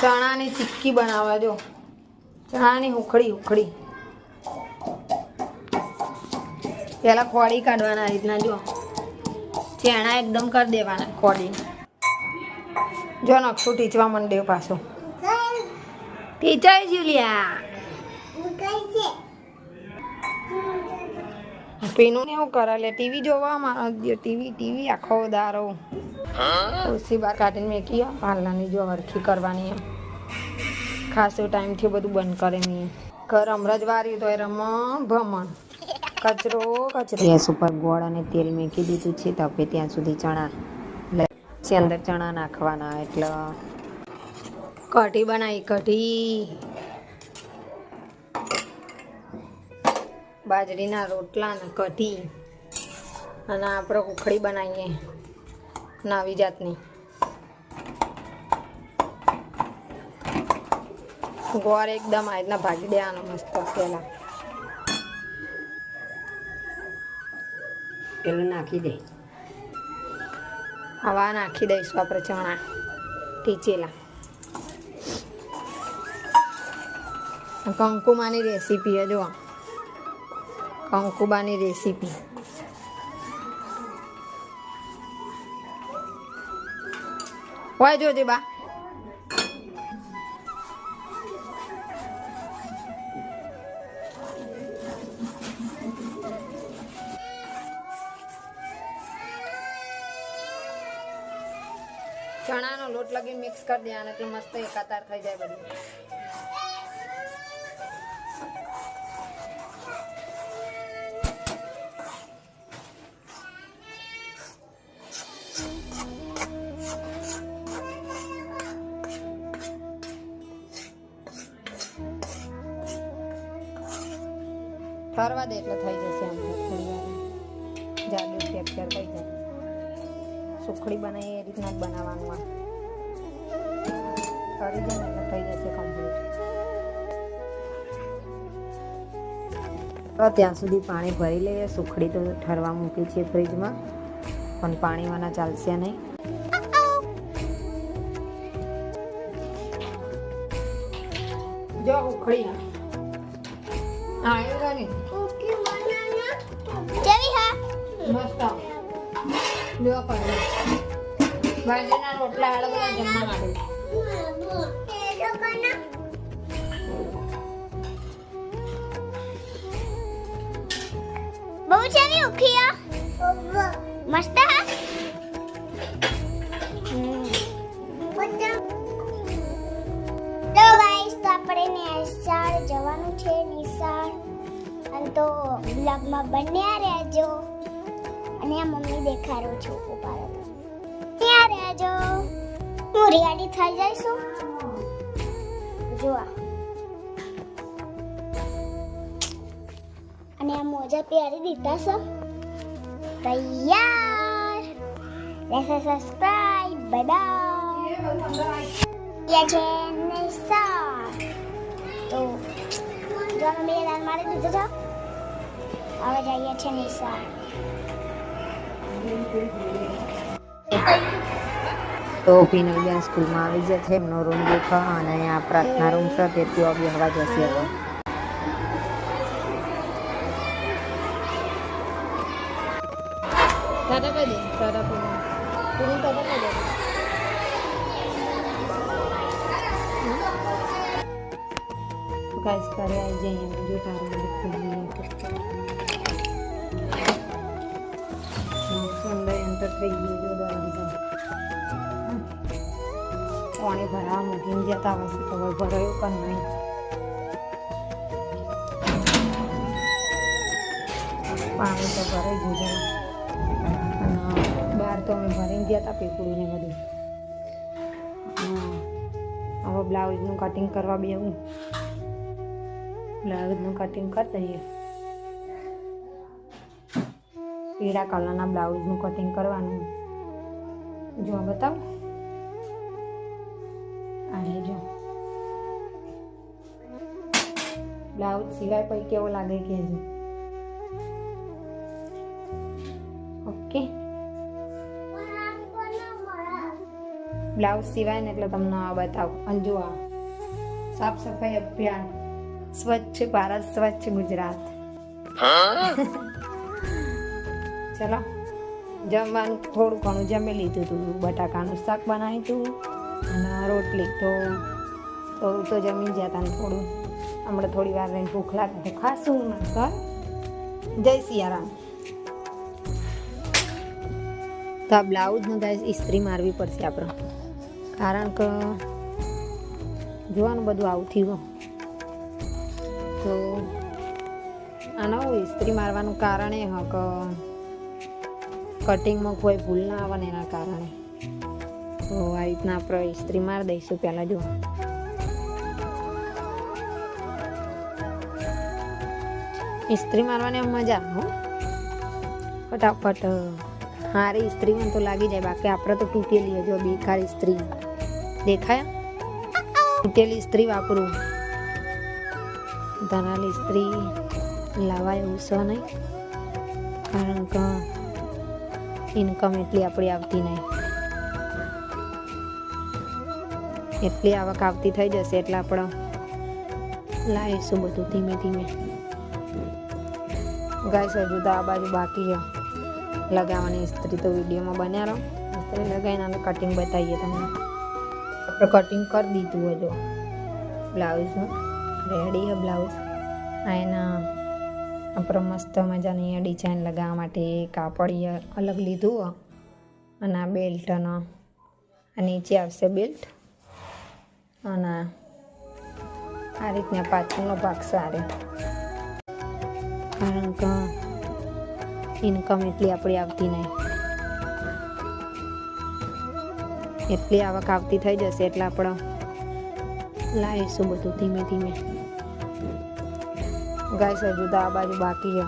ચણાની ચીક્કી બનાવવા જો, ચણાની ઉખડી પહેલા ખોડી કાઢવાના, આ રીતના જો ચણા એકદમ કરી દેવાના ખોડી. જો નકશું ટીચવા માંડ્યો પાછો. ટીચાઈ જુલિયા પીનું ને શું કરે લે? ટીવી જોવા મારો ટીવી આખો દારો ઉસી બાર કાઢીને મેકી પાર્લરની જો હરખી કરવાની એમ. ખાસો ટાઈમથી બધું બંધ કરે નહીં. ઘર હમણાં જ વાર્યું તો એ ભમણ કચરો ગેસ ઉપર ગોળ અને તેલ મેકી દીધું છે તપે ત્યાં સુધી ચણા પછી અંદર ચણા નાખવાના. એટલે કઢી બનાવી, કઢી બાજરીના રોટલા ને કઢી. અને આપણે ઉખડી બનાવીએ નવી જાતની. ગોળ એકદમ આ રીતના ભાગી દેવાનો મસ્ત. પેલું નાખી દે. હવા નાખી દઈશું આપણે ચણા ટીચેલા. કંકુમાની રેસીપી જો, કંકુબાની રેસીપી. હોય જોજે બા. ચણાનો લોટ લગી મિક્સ કરી દેવાનો એટલે મસ્ત એકાતાર થઈ જાય બધું. ઠરવા દે એટલે થઈ જશે. આમ થોડી વાર જાડું ટેક્સચર થઈ જાય. સુખડી બનાવીએ એ રીતના જ બનાવવાનું. આ કરી દે ને એટલે થઈ જશે કમ્પ્લીટ. તો ત્યાં સુધી પાણી ભરી લઈએ. સુખડી તો ઠરવા મૂકી છે ફ્રીજમાં, પણ પાણીવાળા ચાલશે નહીં. જો ઉખડી હા એવું નહીં મસ્ત. લ્યો કરે બાજરીના રોટલા વાળા બધા જમવા માટે. બહુ ચેવી ઉખિયા મસ્ત હા. તો ગાઈસ તો આપણે નિશાળ જવાનું છે. નિશાળ અને તો બ્લોગમાં બન્યા રહેજો. અને આ મમ્મી દેખાડું છું ઉપાડો તો ત્યાં રહેજો. હું રેડી થઈ જઈશું. જોવા અને આ મોજા પહેરી દીધા છે. તૈયાર. Let's subscribe. Bye bye. યે છે નિશાળ તો જો અમે એલાન મારી દીધો છે. હવે જઈએ છે નિશાળ. તો ફિનલ બેન સ્કૂલમાં આવી જશે. એમનો રૂમ દેખા અને અહીંયા પ્રાર્થના રૂમ છે તે ત્યાં બી હવા જશે. હવે તારા કઈ દે તારા પૂરી તારા કઈ દે. ગાઈસ કરે આવી જઈએ જો તારું બધું ખુલ્લું અંદર એન્ટર થઈ ગયું. જો દરવાજા પાણી ભરાવા મૂકીને જતા હશે. ખબર ભરાયું કે નહીં. પાણી તો ભરાઈ ગયું છે. અને બહાર તો અમે ભરીને ગયા હતા પીપળું ને બધું. હવે બ્લાઉઝનું કટિંગ કરવા બેવું. બ્લાઉઝનું કટિંગ કરી દઈએ. પીળા કલરના બ્લાઉઝનું કટિંગ કરવાનું. જો બતાવ આ જો બ્લાઉઝ સિવાય પછી કેવો લાગે કહેજો. ઓકે બ્લાઉઝ સિવાય ને એટલે તમને આ બતાવું. અને જો આ સાફ સફાઈ અભિયાન, સ્વચ્છ ભારત સ્વચ્છ ગુજરાત. ચલો જમવાનું થોડું ઘણું જમી લીધું હતું. બટાકાનું શાક બનાવ્યું હતું અને રોટલી. તો થોડું તો જમી ગયા હતા. થોડું હમણાં થોડી વાર રહીને ભૂખ લાગે તો ખાશું ના. જય સિયારામ. તો આ બ્લાઉઝને ગાઈસ ઇસ્ત્રી મારવી પડશે આપણે, કારણ કે જોવાનું બધું આવું થયું. તો આનો ઇસ્ત્રી મારવાનું કારણ એ હ કે કટિંગમાં કોઈ ભૂલ ના આવે ને એના કારણે. તો આ રીતના આપણે ઇસ્ત્રી મારી દઈશું. પહેલાં જો ઇસ્ત્રી મારવાની આમ મજા હો, ફટાફટ હારી ઇસ્ત્રીમાં તો લાગી જાય. બાકી આપણે તો તૂટેલી જો બેકાર ઇસ્ત્રી દેખાય. તૂટેલી ઇસ્ત્રી વાપરું, ધનાલી ઇસ્ત્રી લાવાય એવું છે નહીં, કારણ કે ઇન્કમ એટલી આપણી આવતી નહીં. એટલી આવક આવતી થઈ જશે એટલે આપણે લાવીશું બધું ધીમે ધીમે. ગાઈસ હજુ તો આ બાજુ બાકી છે લગાવવાની ઇસ્ત્રી. તો વિડીયોમાં બન્યા રહો. ઇસ્ત્રી લગાવીને આને કટિંગ બતાવીએ તમને. આપણે કટિંગ કરી દીધું હજુ બ્લાઉઝનું. રેડી છે બ્લાઉઝ. આ એના આપણે મસ્ત મજાની ડિઝાઇન લગાવવા માટે કાપડ અલગ લીધું. અને આ બેલ્ટનો આ નીચે આવશે બેલ્ટ. અને આ રીતના પાછળનો ભાગ સારો, કારણ કે ઇન્કમ એટલી આપણી આવતી નહીં. એટલી આવક આવતી થઈ જશે એટલે આપણે લાવીશું બધું ધીમે ધીમે. ગાઈસ હજુ તો આ બાજુ બાકી છે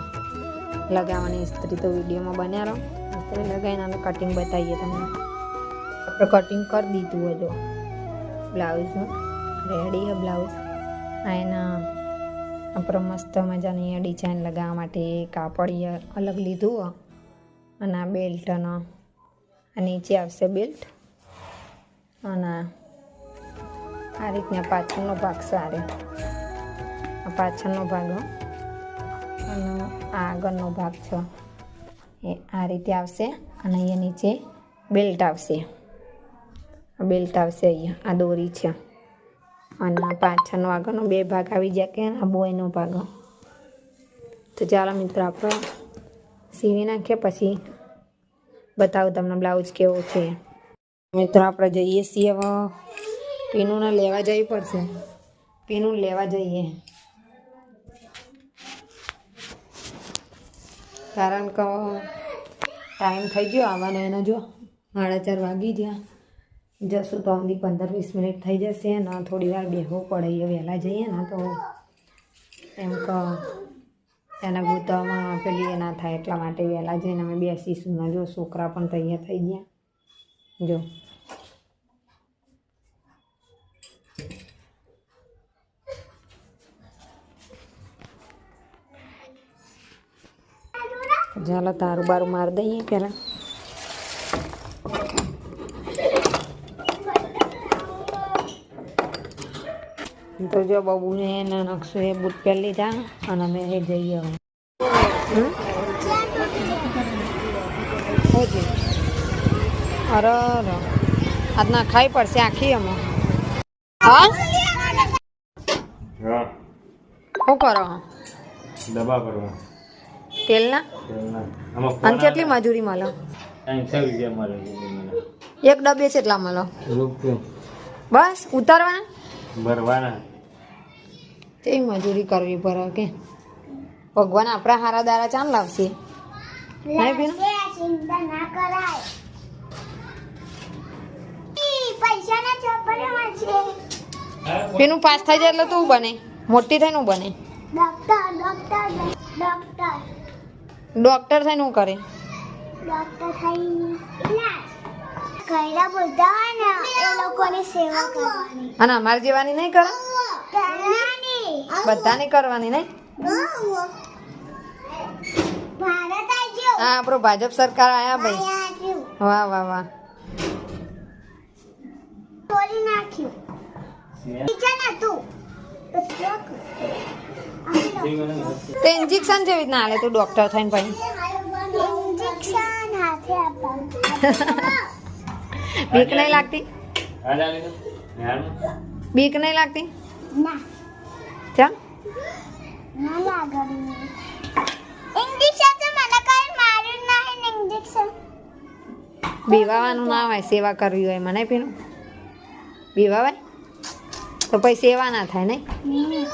લગાવવાની ઇસ્ત્રી. તો વિડીયોમાં બન્યા રહો. ઇસ્ત્રી લગાવીને આને કટિંગ બતાવીએ તમને. આપણે કટિંગ કરી દીધું હજુ બ્લાઉઝનું. રેડી છે બ્લાઉઝ. આ એના આપણે મસ્ત મજાની ડિઝાઇન લગાવવા માટે કાપડ અલગ લીધું. અને આ બેલ્ટનો આ નીચે આવશે બેલ્ટ. અને આ રીતના પાછળનો ભાગ સારો, આ પાછળનો ભાગ અને આ આગળનો ભાગ છે એ આ રીતે આવશે. અને અહીંયા નીચે બેલ્ટ આવશે. આ બેલ્ટ આવશે અહીંયા. આ દોરી છે અને પાછળનો આગળનો બે ભાગ આવી જાય કે આ બોયનો ભાગ. તો ચાલો મિત્રો આપણે સીવી નાખીએ, પછી બતાવું તમને બ્લાઉઝ કેવો છે. મિત્રો આપણે જઈએ છીએ હવે પીનુંને લેવા જવી પડશે. પીનું લેવા જઈએ, કારણ કે ટાઈમ થઈ ગયો આવવાનો એનો. જો 4:30 વાગી ગયા. જશું તો અમથી 15-20 મિનિટ થઈ જશે ને. થોડી વાર બેસવું પડે. એ વહેલા જઈએ ને તો એમ કે એના ગૂંથવામાં પેલી એ ના થાય, એટલા માટે વહેલા જઈને અમે બેસીશું. ને જો છોકરા પણ તૈયાર થઈ ગયા. જો ચાલો તારું બારું મારી દઈએ પહેલાં. તો જો બબુને એના નકશો એ બૂટ પહેરી લીધા અને અમે એ જઈએ. ઓકે અરે આજના ખાઈ પડશે આખી અમે. હા શું કરો? દબા કરવા તેલના અને કેટલી મજૂરી મળે? 300 રૂપિયા મળે. એક ડબ્બે કેટલા મળે? બસ ઉતારવાના ભરવાના. તે મજૂરી કરવી પડે કે ભગવાન આપણા હારા દારા ચાંદ લાવશે. ચિંતા ના કરાય. પૈસાના ચોપડે મળશે. પેલું પાસ થઈ જાય એટલે તું બને, મોટી થઈને હું બને. ડોક્ટર ડોક્ટર ડોક્ટર ડોક્ટર થઈને હું કરે? ડોક્ટર થઈ ઇલાજ કઈરા બોલતા હોય ને એ લોકોની સેવા કરવાની. અને અમારે જેવાની નહીં કરે? કરવાની. બધાની કરવાની નહીં? ભારત આવજો. હા આપણો ભાજપ સરકાર આયા ભાઈ. આયા છું. વાહ વાહ વાહ. તોડી નાખ્યું નીચે ને તું તો ચોક તો ઇન્જેક્શન જેવી રીતના હાલે તું ડોક્ટર થઈને પછી ઇન્જેક્શન હાથે આપવાનું બીક નહીં લાગતી આ ડાલે તો યાર બીક નહીં લાગતી ના ચમ ના લાગે ઇન્જેક્શન તો મને કઈ માર્યું નહીં ને ઇન્જેક્શન બીવાવાનું ના હોય સેવા કરવી હોય મને પીનું બીવાવાય તો પછી સેવા ના થાય નહીં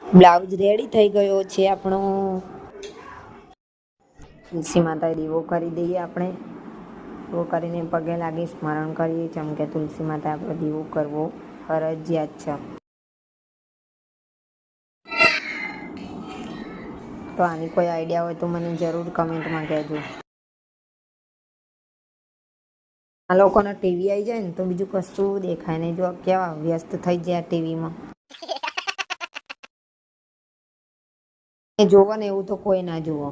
બ્લાઉઝ રેડી થઈ ગયો છે આપણો તુલસી માતાએ દીવો કરી દઈએ આપણે દીવો કરીને પગે લાગી સ્મરણ કરીએ જેમ કે તુલસી માતા આપણે દીવો કરવો ફરજિયાત છે તો આની કોઈ આઈડિયા હોય તો મને જરૂર કમેન્ટમાં કહેજો આ લોકોને ટીવી આવી જાય ને તો બીજું કશું દેખાય નહીં જો કેવા વ્યસ્ત થઈ જાય ટીવીમાં એ જોવો ને એવું તો કોઈ ના જુઓ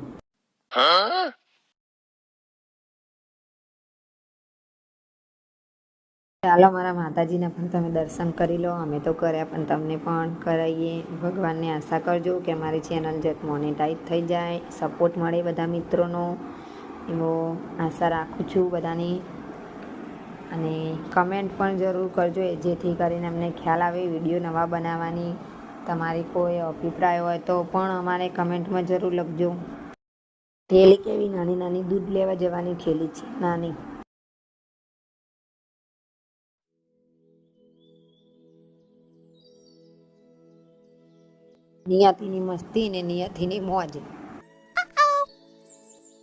ચાલો મારા માતાજીના પણ તમે દર્શન કરી લો અમે તો કર્યા પણ તમને પણ કરાવીએ ભગવાનને આશા કરજો કે અમારી ચેનલ જત મોનેટાઈઝ થઈ જાય સપોર્ટ મળે બધા મિત્રોનો એવો આશા રાખું છું બધાની અને કમેન્ટ પણ જરૂર કરજો જેથી કરીને અમને ખ્યાલ આવે વિડીયો નવા બનાવવાની તમારી કોઈ અભિપ્રાય હોય તો પણ અમારે કમેન્ટમાં જરૂર લખજો થેલી કેવી નાની નાની દૂધ લેવા જવાની થેલી છે નાની નિયતિની મસ્તી ને નિયતિની મોજ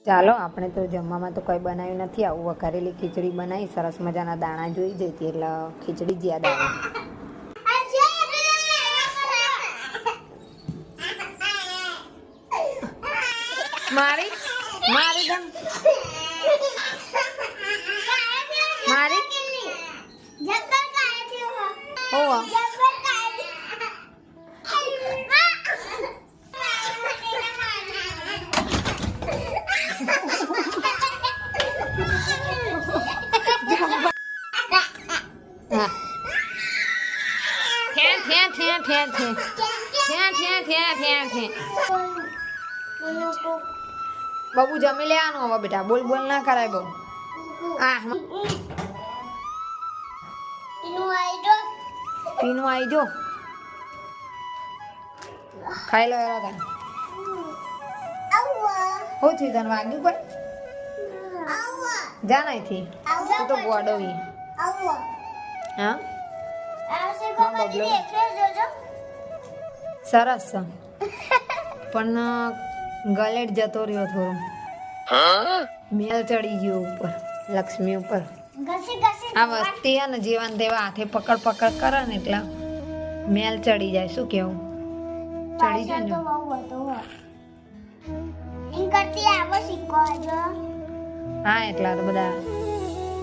ચાલો આપણે તો જમવામાં તો કંઈ બનાવ્યું નથી આવું વઘારેલી ખીચડી બનાવી સરસ મજાના દાણા જોઈ જતી એટલે ખીચડી જ યાદ આવે મારી મારી દમ મારી જબ્બર કાય થયો હોવા જબ્બર કાય બાબુ જમી લેવાનું હવે બેટા બોલ બોલ ના કરાય બહુ પીનું આવી જો ખાઈ લો એરા તને હું થયું તને વાગ્યું કોઈ જા અહીંથી તું તો ગોડવી હા બબલો સરસ છે પણ ગલેટ જતો રહ્યો થોડો મેલ ચડી ગયો ઉપર લક્ષ્મી ઉપર આ વસ્તી હે ને જીવન તેવા હાથે પકડ પકડ કરે ને એટલે મેલ ચડી જાય શું કેવું ચડી જાય ને હા એટલા તો બધા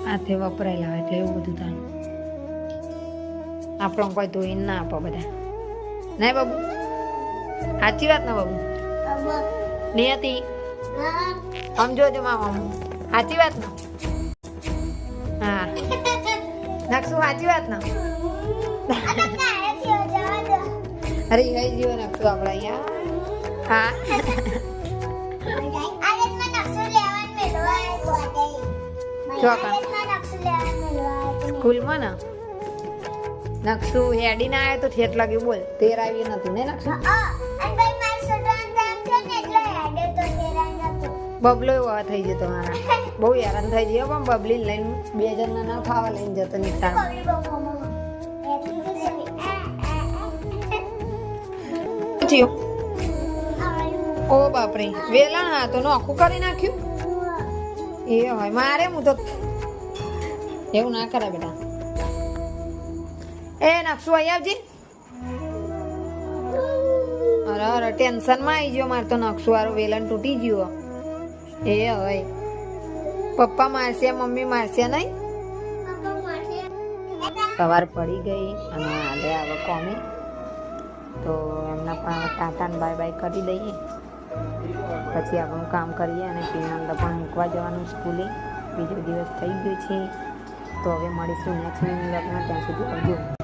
હાથે વપરાયેલા હોય એટલે એવું બધું થાય આપણો કોઈ ધોઈને ના આપો બધા નહીં બાબુ સાચી વાત ને બાબુ નિયતિ આમ જોજો મામા સાચી વાત ને હા નકશું સાચી વાત ને અરે ગઈ જીવો નકશું આપણે અહીંયા હા સ્કૂલમાં ને નકશું હેડી ના આવ્યો તો ઠેઠ લાગ્યું બોલ તેર આવી નથી ને નકશું બબલો એવો થઈ જતો મારા બહુ હેરાન થઈ ગયો પણ બબલી લઈને બે જણના ના ખાવા લઈને જતો નિશાળ ઓ બાપરે વેલણ હા તો નોખું કરી નાખ્યું એ હોય મારે હું તો એવું ના કરે બેટા એ નકશું અહીં આવજી અરે અરે ટેન્શનમાં આવી ગયો મારે તો નકશું વાળો વેલણ તૂટી ગયો એ હોય પપ્પા મારશે મમ્મી મારશે નહીં સવાર પડી ગઈ અને આજે આવે કોમે તો એમના પણ ટાટા ને બાય બાય કરી દઈએ પછી આપણું કામ કરીએ અને પીનાંદ પણ મૂકવા જવાનું સ્કૂલે બીજો દિવસ થઈ ગયો છે તો તો હવે મળીશું નેક્સ્ટ વ્લોગમાં, ત્યાં સુધી આવજો.